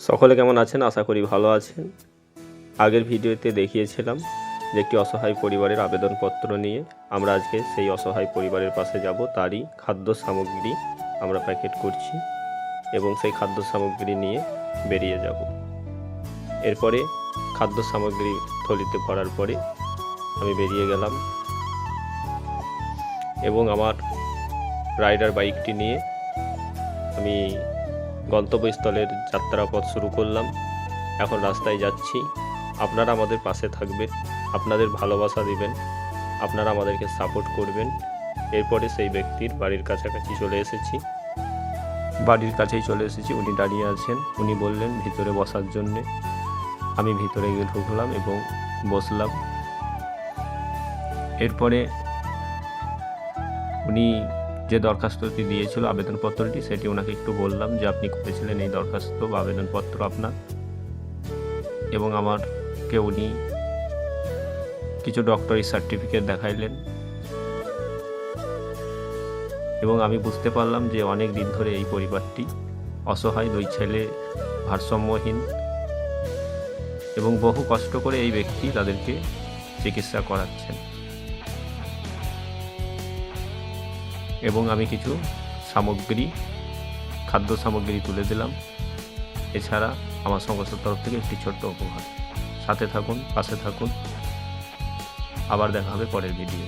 সকলে কেমন আছেন? আশা করি ভালো আছেন। আগের ভিডিওতে দেখিয়েছিলাম যে একটি অসহায় পরিবারের আবেদনপত্র নিয়ে আমরা আজকে সেই অসহায় পরিবারের পাশে যাব। তারই খাদ্য সামগ্রী আমরা প্যাকেট করছি এবং সেই খাদ্য সামগ্রী নিয়ে বেরিয়ে যাব। এরপরে খাদ্য সামগ্রী থলিতে ভরার পরে আমি বেরিয়ে গেলাম এবং আমার রাইডার বাইকটি নিয়ে আমি গন্তব্যস্থলের যাত্রাপথ শুরু করলাম। এখন রাস্তায় যাচ্ছি। আপনারা আমাদের পাশে থাকবেন, আপনাদের ভালোবাসা দিবেন, আপনারা আমাদেরকে সাপোর্ট করবেন। এরপরে সেই ব্যক্তির বাড়ির কাছাকাছি চলে এসেছি। বাড়ির কাছেই চলে এসেছি। উনি দাঁড়িয়ে আছেন। উনি বললেন ভিতরে বসার জন্যে। আমি ভিতরে গিয়ে ঢুকলাম এবং বসলাম। এরপরে উনি যে দরখাস্তটি দিয়েছিল আবেদনপত্রটি, সেটি ওনাকে একটু বললাম যে আপনি করেছিলেন এই দরখাস্ত বা আবেদনপত্র আপনার, এবং আমারকে উনি কিছু ডক্টরি সার্টিফিকেট দেখাইলেন এবং আমি বুঝতে পারলাম যে অনেক দিন ধরে এই পরিবারটি অসহায়, 2 ছেলে ভারসাম্যহীন এবং বহু কষ্ট করে এই ব্যক্তি তাদেরকে চিকিৎসা করাচ্ছেন। এবং আমি কিছু খাদ্য সামগ্রী তুলে দিলাম। এছাড়া আমার সংস্থার তরফ থেকে একটি ছোট্ট উপহার। সাথে থাকুন, পাশে থাকুন। আবার দেখা হবে পরের ভিডিও।